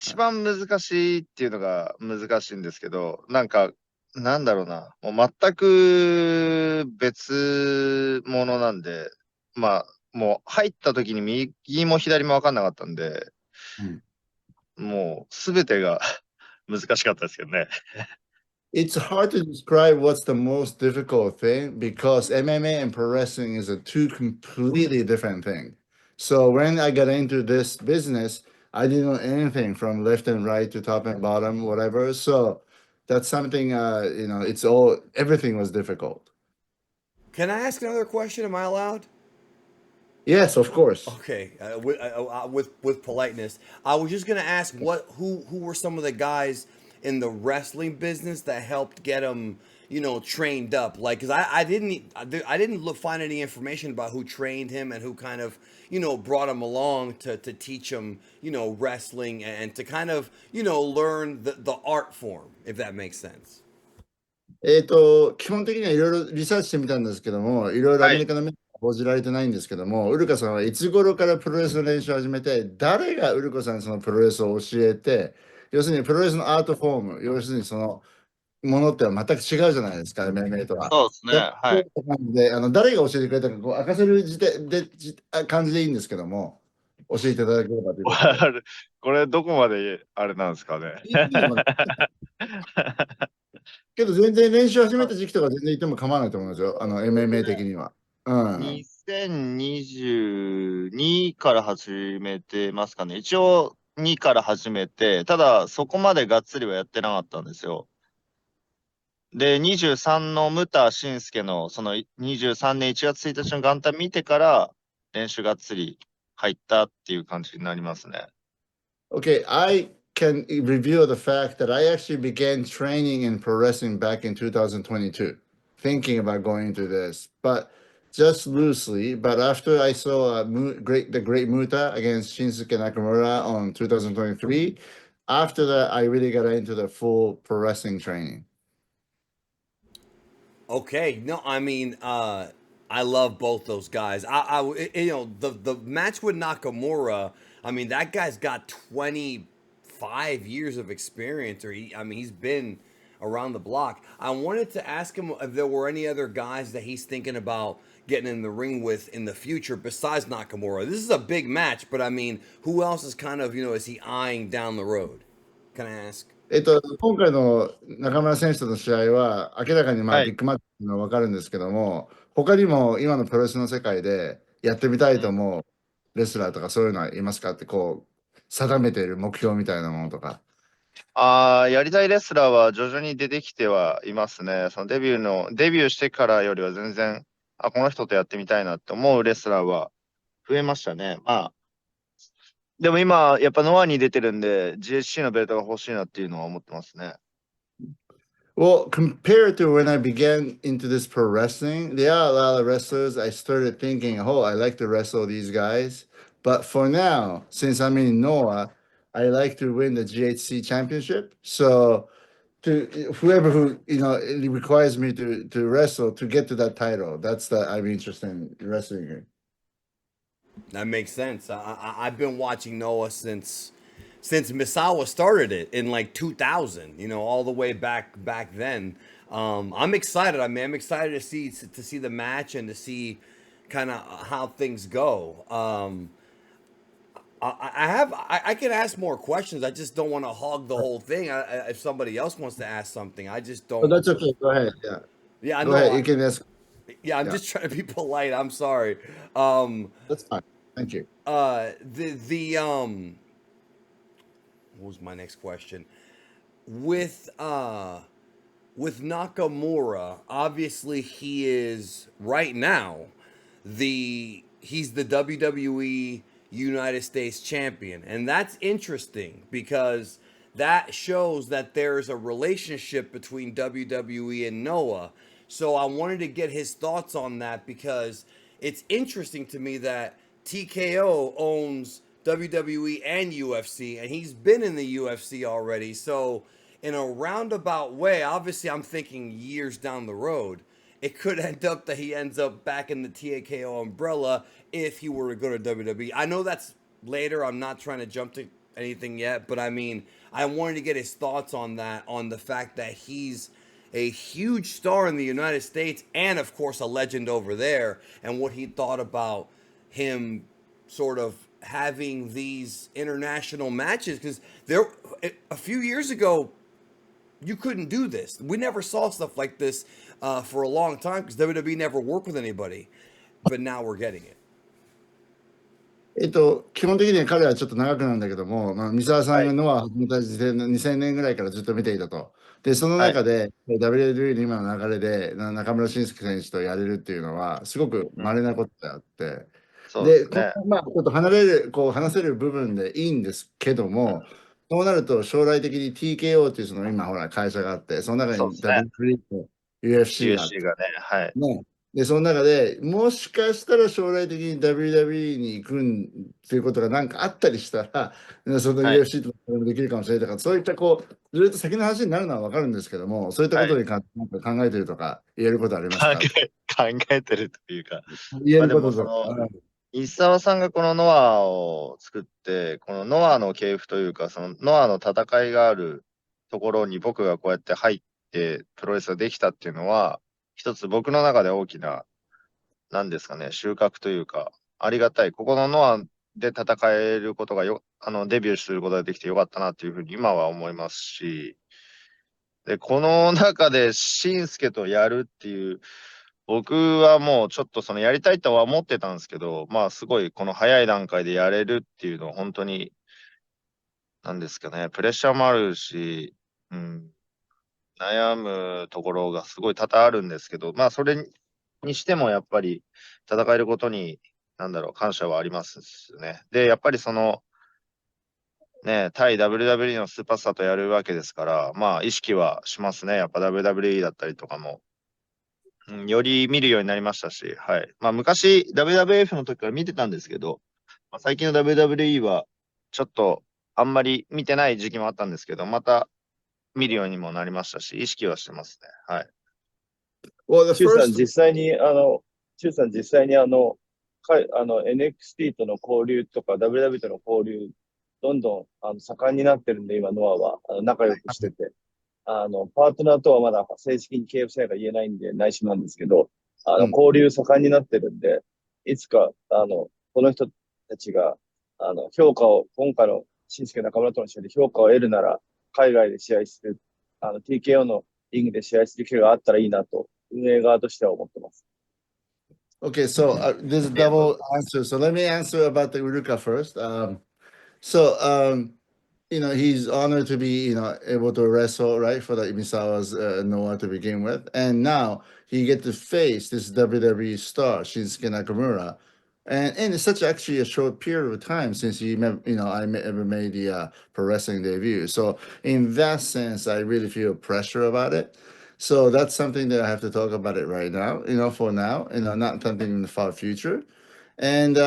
一番難しいっていうのが難しいんですけど、なんだろうな、もう全く別物なんで、まあ、もう入った時に右も左も分かんなかったんで、うん。もうすべてが難しかったですけどね。It's hard to describe what's the most difficult thing because MMA and pro wrestling is a two completely different thing. So when I got into this business, I didn't know anything from left and right to top and bottom, whatever. So that's something, it's all, everything was difficult. Can I ask another question? Am I allowed? Yes, of course. Okay, with politeness, I was just gonna ask who were some of the guys in the wrestling business that helped get him, trained up. Like, cause I didn't find any information about who trained him and who kind of brought him along to teach him wrestling and to kind of learn the art form, if that makes sense. 基本的にはいろいろリサーチしてみたんですけども、いろいろアはい。メリカのメディアは報じられてないんですけども、ウルカさんはいつ頃からプロレスの練習を始めて、誰がウルカさんにそのプロレスを教えて、要するにプロレスのアートフォーム、要するにそのものっては全く違うじゃないですか、MMA とは。そうですね。だはい。感じで誰が教えてくれたかこう明かせる時点で感じでいいんですけども、教えていただければということで。これどこまであれなんですかね。いいのかなけど全然練習始めた時期とか全然いても構わないと思うんですよ、MMA 的には。うん。2022から始めてますかね。一応2から始めて、ただそこまでがっつりはやってなかったんですよ。で、23のムタシンスケのその23年1月1日の元旦見てから練習がっつり入ったっていう感じになりますね。Okay, I can reveal the fact that I actually began training in pro wrestling back in 2022, thinking about going into this, but just loosely. But after I saw the Great Muta against Shinsuke Nakamura on 2023, after that I really got into the full pro wrestling training. Okay, no, I mean, I love both those guys. The match with Nakamura. I mean, that guy's got 25 years of experience, I mean, he's been around the block. I wanted to ask him if there were any other guys that he's thinking about getting in the ring with in the future besides Nakamura. This is a big match, but I mean, who else is kind of is he eyeing down the road? Can I ask? 今回の中村選手との試合は、明らかにはい。ビッグマッチの分かるんですけども、他にも今のプロレスの世界でやってみたいとうん。思うレスラーとかそういうのはいますかって、こう、定めている目標みたいなものとか。やりたいレスラーは徐々に出てきてはいますね。そのデビューしてからよりは全然、この人とやってみたいなって思うレスラーは増えましたね。でも今、やっぱノアに出てるんで、GHC のベルトが欲しいなっていうのは思ってますね。Well, compared to when I began into this pro wrestling, there are a lot of wrestlers. I started thinking, oh, I like to wrestle these guys. But for now, since I'm in Noah, I like to win the GHC championship. So to whoever who it requires me to wrestle to get to that title. That's the I'm interested in wrestling in. That makes sense. I've been watching Noah since Misawa started it in like 2000. All the way back then. I'm excited. I mean, I'm excited to see the match and to see kind of how things go. I can ask more questions. I just don't want to hog the whole thing. If somebody else wants to ask something, I just But don't. that's okay. Go ahead. Yeah, Yeah, I go know. ahead. You can ask. Yeah, I'm Yeah, just trying to be polite. I'm sorry. Um, that's fine. Thank you. the what was my next question? With with Nakamura, obviously he is right now he's the WWE United States champion. And that's interesting because that shows that there's a relationship between WWE and Noah. So I wanted to get his thoughts on that because it's interesting to me that TKO owns WWE and UFC, and he's been in the UFC already. So, in a roundabout way, obviously, I'm thinking years down the road, it could end up that he ends up back in the TKO umbrella if he were to go to WWE. I know that's later. I'm not trying to jump to anything yet, but I mean, I wanted to get his thoughts on that, on the fact that he's a huge star in the United States and, of course, a legend over there, and what he thought about him sort of having these international matches. Because there, a few years ago, you couldn't do this. We never saw stuff like this for a long time because WWE never worked with anybody, but now we're getting it. 基本的には彼はちょっと長くなんだけども、まあ、三沢さんがはい。ノア始めた時点の2000年ぐらいからずっと見ていたと。で、そのはい。中で WWE の今の流れで中村慎介選手とやれるっていうのはすごくうん。稀なことであって、で、そうですね。まあ、ちょっと話せる部分でいいんですけどうん。も、そうなると将来的に TKO っていうその今ほら会社があって、その中に そうですね。WWE と UFC があって、USC がね、はい。ね。で、その中でもしかしたら将来的に WWE に行くっていうことがなんかあったりしたら、その はい。UFC とかでもできるかもしれないとか、そういったこう、ずっと先の話になるのはわかるんですけども、そういったこはい。とになんか考えてるとか、言えることありますか？考えてるというか、言えまあでることとか。も石沢さんがこのノアを作って、このノアの系譜というか、そのノアの戦いがあるところに僕がこうやって入ってプロレスができたっていうのは、一つ僕の中で大きな、なんですかね、収穫というか、ありがたい。ここのノアで戦えることがデビューすることができてよかったなっていうふうに今は思いますし、で、この中でシンスケとやるっていう、僕はもうちょっとそのやりたいとは思ってたんですけど、まあすごいこの早い段階でやれるっていうのは本当に、なんですかね、プレッシャーもあるし、うん、悩むところがすごい多々あるんですけど、まあそれにしてもやっぱり戦えることに、なんだろう、感謝はありますね。で、やっぱりその、ね、対 WWE のスーパースターとやるわけですから、まあ意識はしますね。やっぱ WWE だったりとかも。うん、より見るようになりましたし、はい。まあ昔 WWF の時から見てたんですけど、まあ、最近の WWE はちょっとあんまり見てない時期もあったんですけど、また見るようにもなりましたし、意識はしてますね。はい。Well, the チュウさん first 実際に、チュウさん実際にNXT との交流とか WWE との交流、どんどん盛んになってるんで、今、ノアは仲良くしてて、パートナーとはまだ正式に契約者が言えないんで内緒なんですけど、交流盛んになってるんで、いつか、この人たちが、今回の新助中村との試合で評価を得るなら、海外で試合する、TKO のリングで試合する機会があったらいいなと、運営側としては思ってます。Okay, so there's a double answer. So let me answer about the Uruka first. So he's honored to be able to wrestle right for the Imisawa's Noah to begin with, and now he get to face this WWE star Shinsuke Nakamura, and it's such actually a short period of time since ever made the pro wrestling debut. So in that sense, I really feel pressure about it. So that's something that I have to talk about it right now. For now, not something in the far future, and.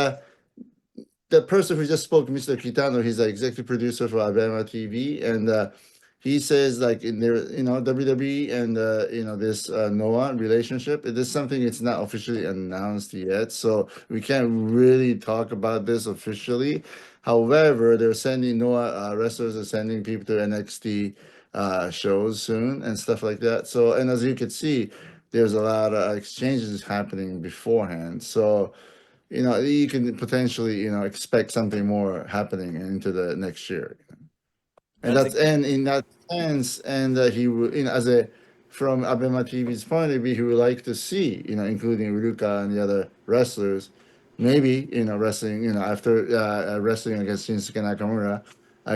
The person who just spoke, Mr. Kitano, he's the executive producer for Abema TV, and he says like in their WWE and this Noah relationship, it is something it's not officially announced yet, so we can't really talk about this officially. However, they're sending Noah wrestlers are sending people to NXT shows soon and stuff like that. So, and as you can see, there's a lot of exchanges happening beforehand. So you can potentially, expect something more happening into the next year. And That's a, and in that sense, and he would, as a from Abema TV's point of view, he would like to see, including Uruka and the other wrestlers, maybe, wrestling, after wrestling against Shinsuke Nakamura,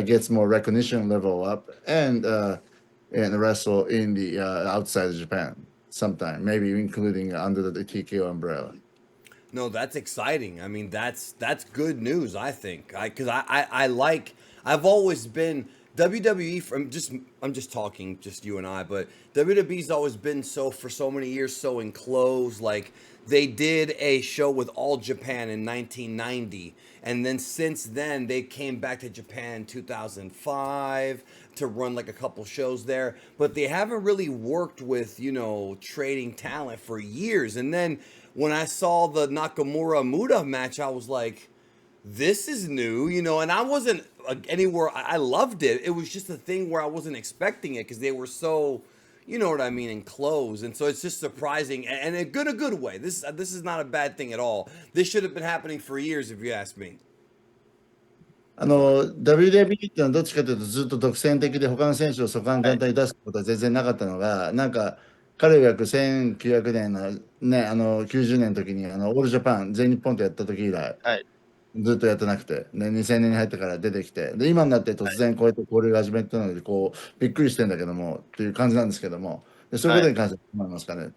gets more recognition level up and wrestle in the outside of Japan sometime, maybe including under the TKO umbrella. no, that's exciting. I mean, that's good news. I think, because I like. I've always been WWE. I'm just talking, just you and I. But WWE's always been for so many years so enclosed. Like they did a show with All Japan in 1990, and then since then they came back to Japan in 2005 to run like a couple shows there. But they haven't really worked with trading talent for years. And then when I saw the Nakamura Muda match, I was like, this is new, you know, and I wasn't anywhere. I loved it. It was just a thing where I wasn't expecting it because they were so, you know what I mean, enclosed, and so it's just surprising and a good way. This is not a bad thing at all. This should have been happening for years, if you ask me. WWE ってのはどっちかというとずっと独占的で他の選手をそこにはい。簡単に出すことは全然なかったのが、なんか彼が1900年のね、90年の時にオールジャパン、全日本とやった時以来、はい。ずっとやってなくて、ね、2000年に入ってから出てきて、で、今になって突はい。然こうやって交流が始めたので、こう、びっくりしてんだけども、っていう感じなんですけども、で、そういうこはい。とに関してどう思いますかね。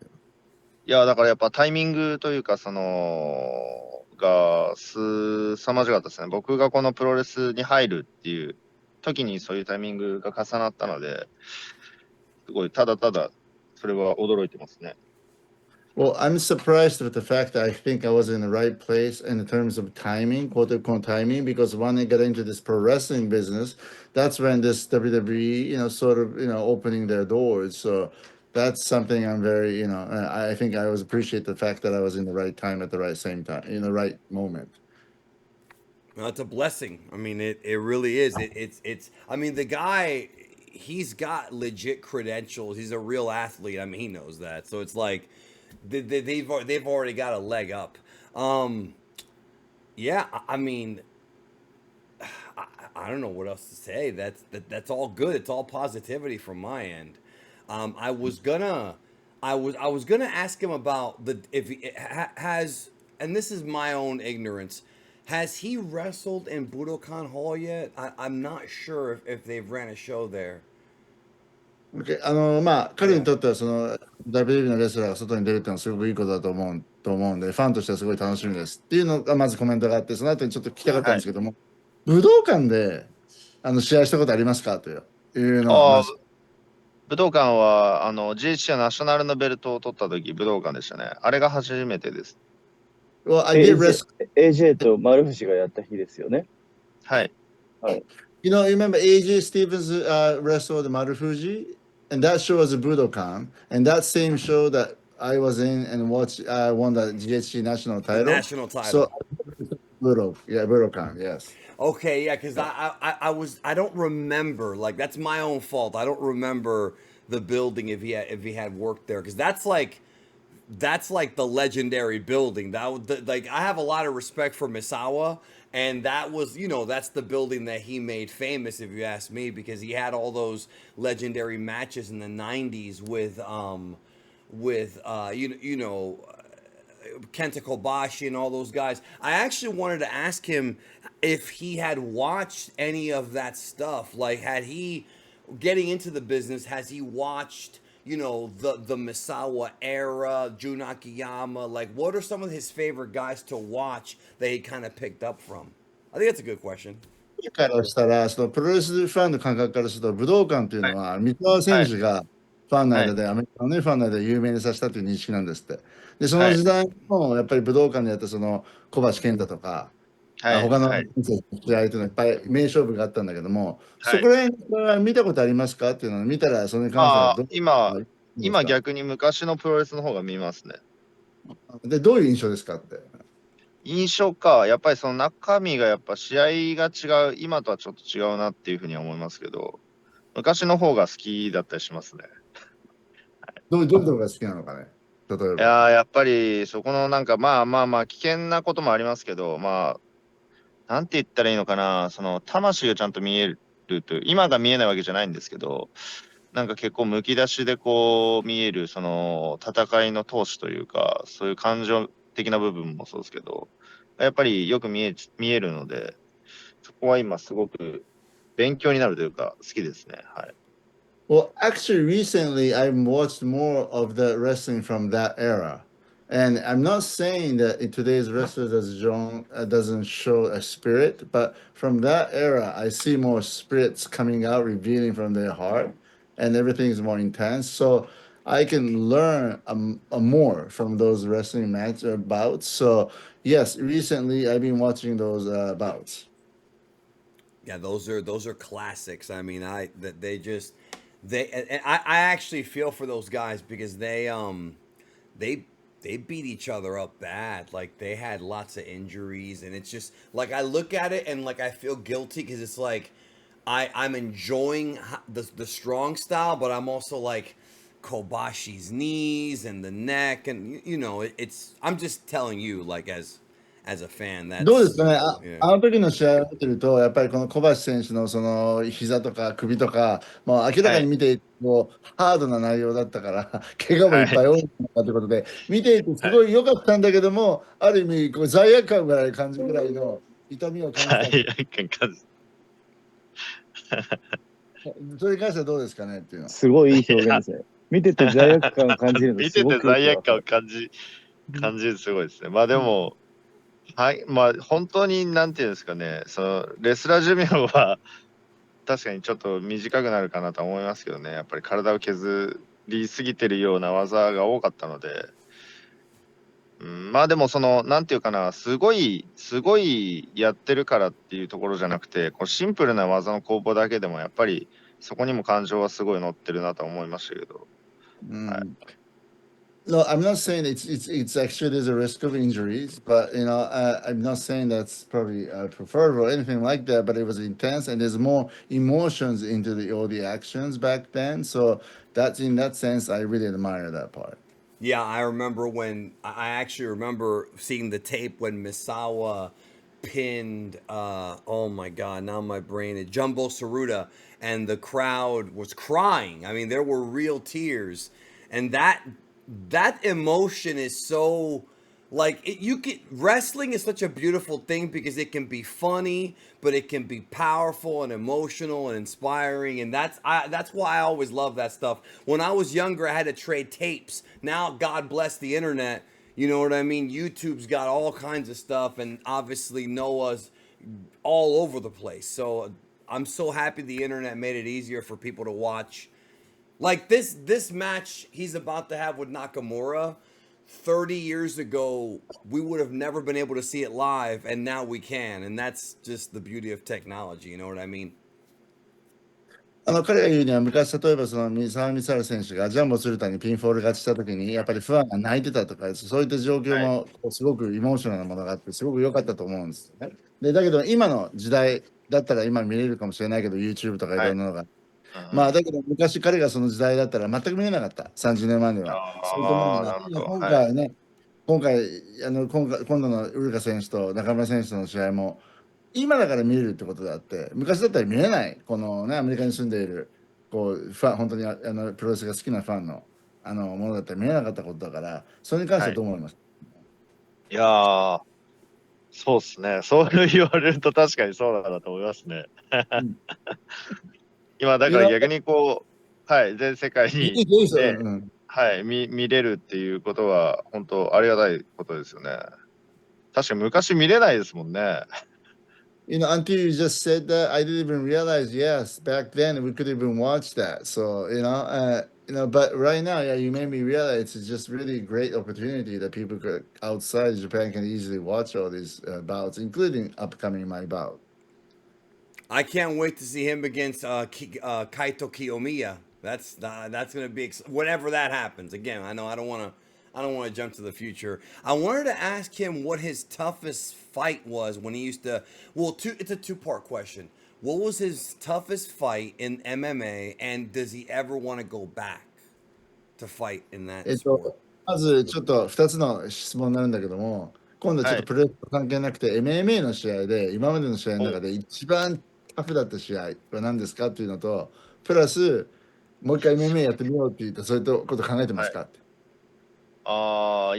いや、だからやっぱタイミングというか、凄まじかったですね。僕がこのプロレスに入るっていう時にそういうタイミングが重なったので、すごい、ただただ、それは驚いてますね。Well, I'm surprised with the fact that I think I was in the right place in terms of timing, quote unquote timing, because when I got into this pro wrestling business, that's when this WWE, sort of, opening their doors. So that's something I'm very, I think I always appreciate the fact that I was in the right time at the right same time, in the right moment. Well, it's a blessing. I mean, it really is. It's. I mean, the guy, he's got legit credentials. He's a real athlete. I mean, he knows that. So it's like they've already got a leg up. Um, yeah. I mean, I don't know what else to say. That's all good. It's all positivity from my end. I was gonna, I was gonna ask him about the if he has, and this is my own ignorance. Has he wrestled in Budokan Hall yet? I'm not sure if they've ran a show there. OK まあ、彼に Yeah. とってはその WWE のレスラーが外に出るっていうのはすごくいいことだと思うんで、ファンとしてはすごい楽しみですっていうのがまずコメントがあって、その後にちょっと聞きたかったんはい。ですけども、武道館で試合したことありますかというのは、ああ、まず。武道館は、GHC ナショナルのベルトを取った時、武道館でしたね。あれが初めてです。Well, I did wrestle. AJ と丸藤がやった日ですよね。はい。はい。You remember AJ Stevens wrestled Marufuji? And that show was a Budokan. And that same show that I was in and watched won the GHC national The title. national So, title. Budokan, yes. Okay, yeah, because I don't remember, like, that's my own fault. I don't remember the building if he had worked there, because that's like the legendary building. Like, I have a lot of respect for Misawa, and that was, you know, that's the building that he made famous, if you ask me, because he had all those legendary matches in the '90s with Kenta Kobashi and all those guys. I actually wanted to ask him if he had watched any of that stuff. Like, had he getting into the business? Has he watched? You know, the Misawa era, Jun Akiyama. Like, what are some of his favorite guys to watch that he kind of picked up from? I think that's a good question. からしたら、そのプロレスファンの感覚からすると、武道館っていうはい。のは、三沢はい。選手がファンのはい。間で、アメリカのね、ファンの間で有名にさせたという認識なんですって。で、そのはい。時代も、やっぱり武道館でやった小橋健太とか、はい。他のはい。試合というのはいっぱい名勝負があったんだけども、そはい。こら辺は見たことありますかっていうのを見たら、それに関してはああ、どうですか？今逆に昔のプロレスの方が見ますね。で、どういう印象ですかって。印象か、やっぱりその中身がやっぱ試合が違う、今とはちょっと違うなっていうふうには思いますけど、昔の方が好きだったりしますね。どういうところが好きなのかね、例えば。やっぱりそこのなんか危険なこともありますけど、なんて言ったらいいのかな、その魂がちゃんと見えるという、今が見えないわけじゃないんですけど、なんか結構むき出しでこう見える、その戦いの闘志というか、そういう感情的な部分もそうですけど、やっぱりよく見えるので、そこは今すごく勉強になるというか、好きですね。はい。Well, actually, recently I've watched more of the wrestling from that era. And I'm not saying that in today's wrestlers doesn't show a spirit, but from that era, I see more spirits coming out, revealing from their heart, and everything is more intense. So I can learn more from those wrestling match bouts. So yes, recently I've been watching those bouts. Yeah, those are classics. I mean, they just they and I actually feel for those guys because they they beat each other up bad. Like they had lots of injuries, and it's just like I look at it and like I feel guilty because it's like I'm enjoying the strong style, but I'm also like Kobashi's knees and the neck, and you know it's. I'm just telling you, like as a fan, どうです that's かね、yeah. あの時の試合を見てると、やっぱりこの小橋選手のその膝とか首とか、まあ、明らはい。かに見ていてもハードな内容だったから、怪我もいはい。っぱい多いのかということで、見ていてすはい。ごい良かったんだけども、ある意味こう罪悪感ぐらい感じるぐらいの痛みを感じた。罪悪感感じ。それに関してはどうですかねっていうのは。すごいいい表現ですね。見てて罪悪感を感じるの見ててすごくよく罪悪感をわかる。感じるすごいですね。まあでも、はい、まあ本当になんていうんですかね、そのレスラー寿命は確かにちょっと短くなるかなと思いますけどね、やっぱり体を削りすぎてるような技が多かったので、うん、まあでもその、なんていうかな、すごいやってるからっていうところじゃなくて、こうシンプルな技の攻防だけでもやっぱりそこにも感情はすごい乗ってるなと思いましたけど、はい。No, I'm not saying it's actually there's a risk of injuries, but I'm not saying that's probably preferable or anything like that. But it was intense, and there's more emotions into all the actions back then. So that's in that sense, I really admire that part. Yeah, I remember when I actually remember seeing the tape when Misawa pinned oh my god, now my brain is Jumbo Saruta and the crowd was crying. I mean, there were real tears. And that emotion is so like you can wrestling is such a beautiful thing because it can be funny, but it can be powerful and emotional and inspiring, and that's why I always love that stuff. When I was younger, I had to trade tapes. Now, God bless the internet. You know what I mean? YouTube's got all kinds of stuff, and obviously Noah's all over the place. So I'm so happy the internet made it easier for people to watch like this match he's about to have with Nakamura. 30 years ago, we would have never been able to see it live, and now we can. And that's just the beauty of technology. You know what I mean? 彼が言うには昔例えばその沢ミサル選手がジャンボ鶴田にピンフォール勝ちした時にやっぱりファンが泣いてたとかそういった状況はい。もすごくエモーショナルなものがあってすごく良かったと思うんですよね。でだけど今の時代だったら今見れるかもしれないけど YouTube とかいはい。ろんなのがうんうん。まあだけど昔彼がその時代だったら全く見れなかった30年前にはそういったものああ、がなるほど。はい。今回ね今度のウルカ選手と中村選手との試合も今だから見れるってことであって昔だったら見れないこのねアメリカに住んでいるこうファン本当にプロレスが好きなファンのものだったら見れなかったことだからそれに関してはい。はどう思います？いやー、そうっすね。そう言われると確かにそうだなと思いますね。うん。今、だから You 逆にこう、はい、全世界にね、know,はい、見れるっていうことは、本当ありがたいことですよね。確かに昔見れないですもんね。until you just said that, I didn't even realize. Yes, back then we could even watch that. So but right now, yeah, you made me realize it's just really great opportunity that people outside Japan can easily watch all these bouts, including upcoming my bout. I can't wait to see him against Kaito Kiyomiya. That's gonna be whenever that happens. Again, I know I don't want to jump to the future. I wanted to ask him what his toughest fight was when he used to. Well, it's a two-part question. What was his toughest fight in MMA, and does he ever want to go back to fight in that sport? まずちょっと2つの質問になるんだけども、今度はちょっはい。とプレーと関係なくて、MMA の試合で、今までの試合のお、中で一番タフだった試合は何ですかっていうのと、プラス、もう一回 MMA やってみようって言った、そういうこと考えてまはい。すかって。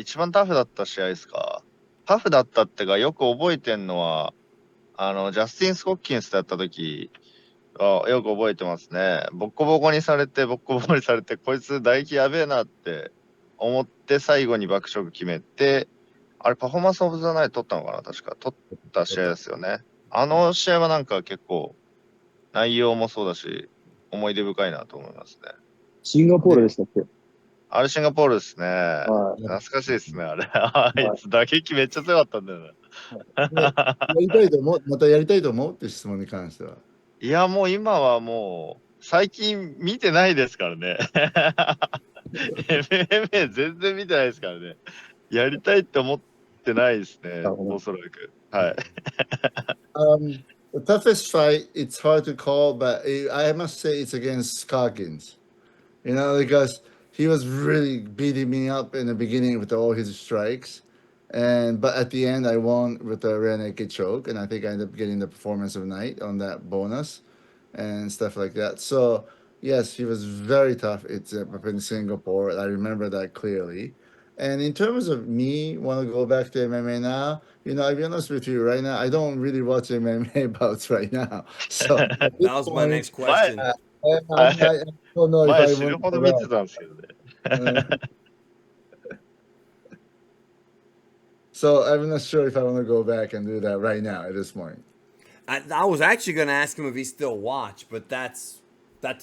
一番タフだった試合ですか。タフだったってか、よく覚えてんのは、ジャスティン・スコッキンスだった時、よく覚えてますね。ボッコボコにされて、ボッコボコにされて、こいつ唾液やべえなって思って最後に爆食決めて、あれパフォーマンスオブザナイト取ったのかな確か。取った試合ですよね。あの試合はなんか結構内容もそうだし、思い出深いなと思いますね。シンガポールでしたっけ？あれシンガポールですね。は懐かしいですね、あれ。あい。いはつ打撃めっちゃ強かったんだよね。でまたやりたいと思うって質問に関しては。いや、もう今はもう、最近見てないですからね。MMA 全然見てないですからね。やりたいって思ってないですね、なるほど。おそらく。はい。The toughest fight, it's hard to call, but I must say it's against Calkins. You know, because he was really beating me up in the beginning with all his strikes. But at the end I won with a rear naked choke, and I think I ended up getting the performance of the night on that bonus and stuff like that. So yes, he was very tough. It's up in Singapore. I remember that clearly. And in terms of me want to go back to MMA now, I'll be honest with you right now, I don't really watch MMA bouts right now. So at this That was my point, next 前、question. I'm not, I don't know if 前 I 死 want ぬ to ほど go 見て back. たんですけどね。Uh, so I'm not sure if I want to go back and do that right now at this point. I was actually gonna ask him if he still watched, but that's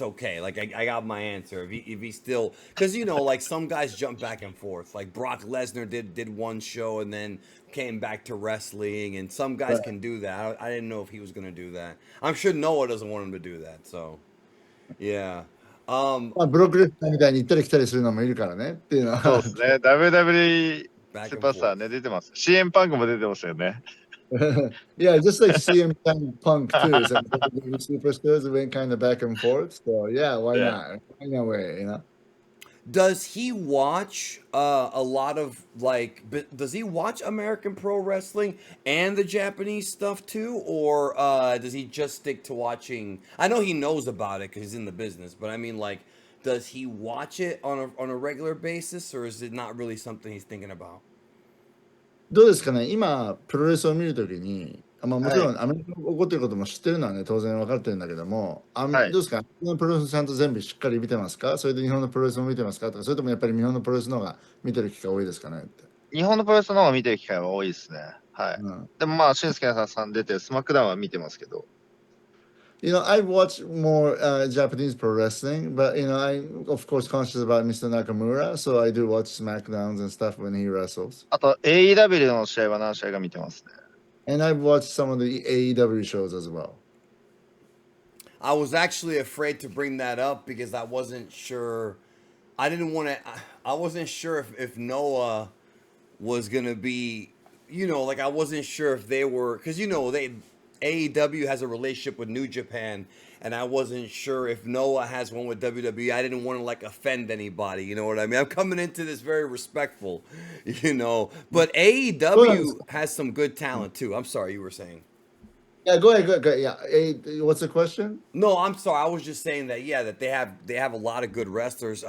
okay. Like I got my answer. If he still, because like some guys jump back and forth. Like Brock Lesnar did one show and then came back to wrestling, and some guys Right. can do that. I didn't know if he was gonna do that. I'm sure Noah doesn't want him to do that. So yeah. Um, まあ、ブロックレスナーみたいに行ったり来たりするのもいるからねっていうのは。そうですね。WWE back スー and パースター forth. ね、出てます。CM パンクも出てますよね。Yeah, just like CM Punk too. Some WWE superstars went kind of back and forth. So yeah, why Yeah. not? Find a way. Does he watch a lot of does he watch American Pro Wrestling and the Japanese stuff too, or does he just stick to watching? I know he knows about it because he's in the business, but I mean, like, does he watch it on a regular basis, or is it not really something he's thinking about? どうですかね、今、プロレスを見るときに、もちはい。ろんアメリカが起こっていることも知ってるのはね、当然分かってるんだけども、はい。どうですか、日本のプロレスちゃんと全部しっかり見てますか、それで日本のプロレスも見てますかとか、それともやっぱり日本のプロレスの方が見てる機会多いですかねって。日本のプロレスの方が見てる機会は多いですね。はい。うん。でもまあ、俊介さん出て、スマックダウンは見てますけど。I watch more Japanese pro wrestling, but I'm of course conscious about Mr. Nakamura, so I do watch SmackDowns and stuff when he wrestles. あと、AEW の試合は何試合か見てますね。And I've watched some of the AEW shows as well. I was actually afraid to bring that up because I wasn't sure. I didn't want to. I wasn't sure if Noah was gonna be, like I wasn't sure if they were, because they AEW has a relationship with New Japan, and I wasn't sure if Noah has one with WWE. I didn't want to like offend anybody. You know what I mean? I'm coming into this very respectful, But どうなんですか？ AEW has some good talent too. I'm sorry, you were saying. Yeah, go ahead, go ahead, go ahead. Yeah, what's the question? No, I'm sorry. I was just saying that that they have a lot of good wrestlers.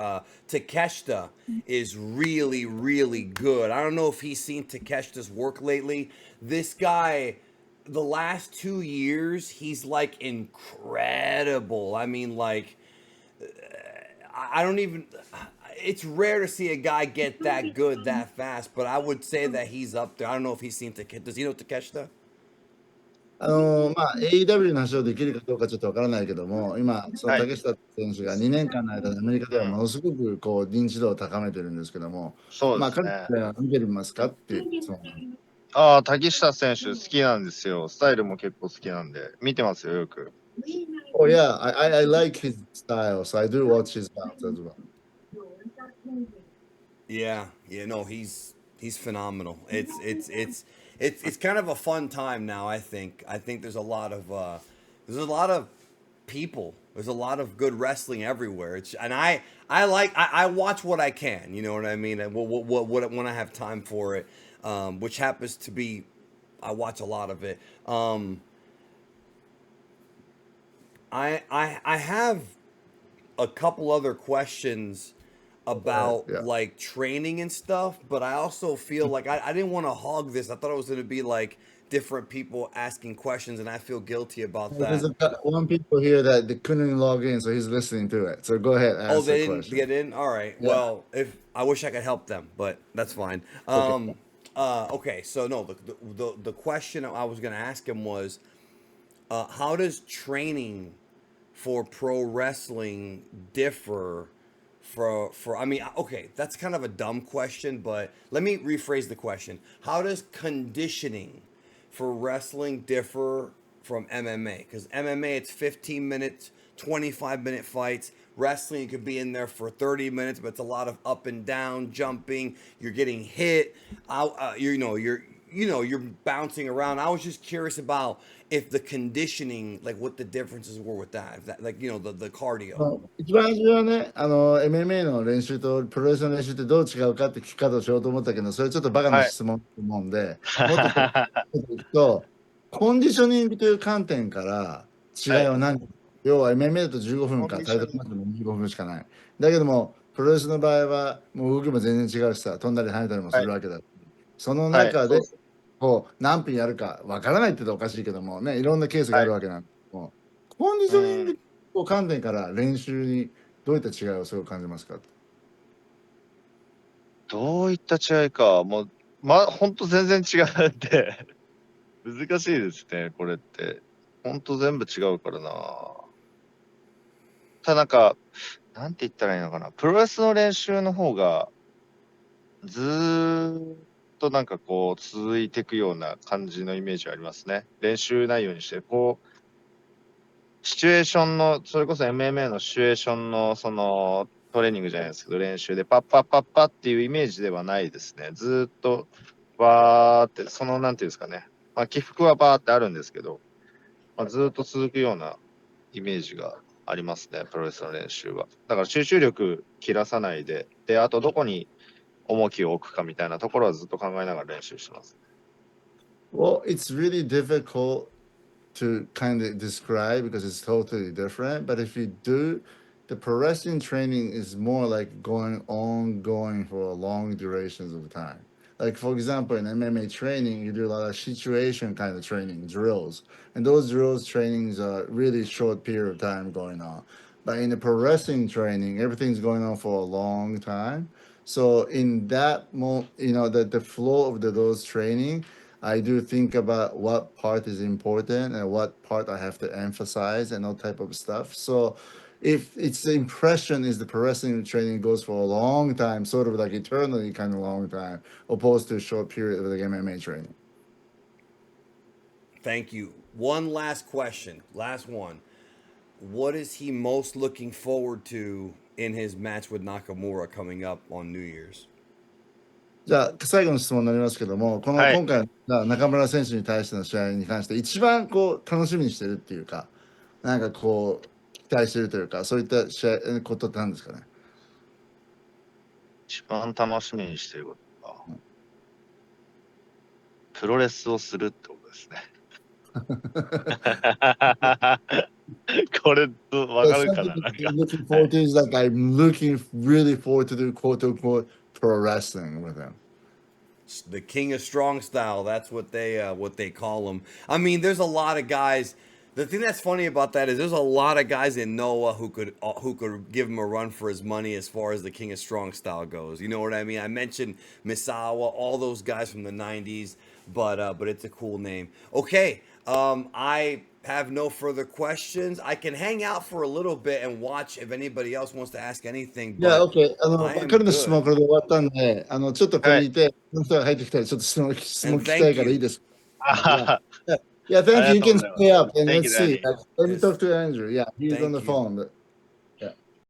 Takeshita is really really good. I don't know if he's seen Takeshita's work lately. This guy, the last 2 years, he's like incredible. I mean, like I don't even. It's rare to see a guy get that good that fast, but I would say that he's up there. I don't know if he's seen Takeshita. Does he know Takeshita? AEW の話をできるかどうかちょっとわからないけども、今、そのはい。竹下選手が2年間の間でアメリカではものすごくこう認知度を高めてるんですけども、彼そうですね。は見てみますかっていう。ああ、滝下選手好きなんですよ。スタイルも結構好きなんで、見てますよ、よく。Oh yeah, I like his style, so I do watch his bouts as well. Yeah, no, he's phenomenal. It's kind of a fun time now. I think there's a lot of people. There's a lot of good wrestling everywhere. I watch what I can. You know what I mean? And what when I have time for it, which happens to be, I watch a lot of it. I have a couple other questions about Yeah. like training and stuff, but I also feel like I didn't want to hog this. I thought it was going to be like different people asking questions, and I feel guilty about There's that. one people here that they couldn't log in, so he's listening to it. So go ahead, Oh, ask the they didn't question. get in. All right. Yeah. Well, if I wish I could help them, but that's fine. Okay. Okay. So no, the question I was going to ask him was, how does training for pro wrestling differ for I mean, okay, that's kind of a dumb question, but let me rephrase the question. How does conditioning for wrestling differ from MMA? Because MMA, it's 15 minutes, 25-minute fights. wrestling, you could be in there for 30 minutes, but it's a lot of up and down, jumping. You're getting hit. You're bouncing around. I was just curious about if the conditioning, like what the differences were with that. If that, like the cardio. 一番初めはね、MMA の練習とプロレスの練習ってどう違うかって聞き方をしようと思ったけど、それちょっとバカなはい。質問だと思うんで、もっとこう、いくと、コンディショニングという観点から違いはい。は何か。要は MMA だと15分か、コンディショニング。タイトルマッチでも25分しかない。だけども、プロレスの場合は、もう動きも全然違うしさ、飛んだり跳ねたりもすはい。るわけだ。そのはい。中で、そうです。こう、何分やるかわからないって言うとおかしいけども、ね、いろんなケースがあはい。るわけなんだけども、コンディショニング観点から練習にどういった違いをそう感じますか？どういった違いか。もう、ほんと全然違うんで難しいですね、これって。ほんと全部違うからな。ただなんか、なんて言ったらいいのかな。プロレスの練習の方が、ずーっとなんかこう、続いていくような感じのイメージありますね。練習内容にして、こう、シチュエーションの、それこそ MMA のシチュエーションの、トレーニングじゃないですけど、練習でパッパッパッパっていうイメージではないですね。ずーっと、バーって、なんていうんですかね。起伏はバーってあるんですけど、ずーっと続くようなイメージがありますね、プロレスの練習は。だから集中力切らさないで、で、あとどこに重きを置くかみたいなところはずっと考えながら練習してます。Well, it's really difficult to kind of describe because it's totally different. But if you do, the pro wrestling training is more like going for long durations of time. Like for example, in MMA training, you do a lot of situation kind of training drills, and those drills trainings are really short period of time going on. But in the pro wrestling training, everything's going on for a long time. So in that moment, the flow of those training, I do think about what part is important and what part I have to emphasize and all type of stuff. So if it's the impression is the pro wrestling training goes for a long time, sort of like eternally kind of long time, opposed to a short period of the MMA training. Thank you. One last question. Last one. What is he most looking forward to in his match with Nakamura coming up on New Year's? じゃあ最後の質問になりますけども、このはい。今回の中村選手に対しての試合に関して一番こう楽しみにしてるっていうか、なんかこう期待してるというか、そういった試合ことって何ですかね？一番楽しみにしてることか。プロレスをするってことですね。これ、わかるか Something ななんか。looking は forward い。to is like I'm looking really forward to do quote unquote pro wrestling with him. The King of Strong Style. That's what they call him. I mean, there's a lot of guys. The thing that's funny about that is there's a lot of guys in Noah who could give him a run for his money as far as the King of Strong Style goes. You know what I mean? I mentioned Misawa, all those guys from the '90s, but it's a cool name. Okay, I have no further questions. I can hang out for a little bit and watch if anybody else wants to ask anything, いや、but OK。I am 彼の質問は good. これで終わったんで、ちょっとここはい。にいて、この人が入ってきたら、ちょっと質問 And 聞きたい thank からいい you. ですか？Yeah. あ Yeah, あ thank り you. が You とうご can ざいます。stay up and Thank let's you, see. Danny. Let me talk It's to Andrew. Yeah, he's on thank the you. phone.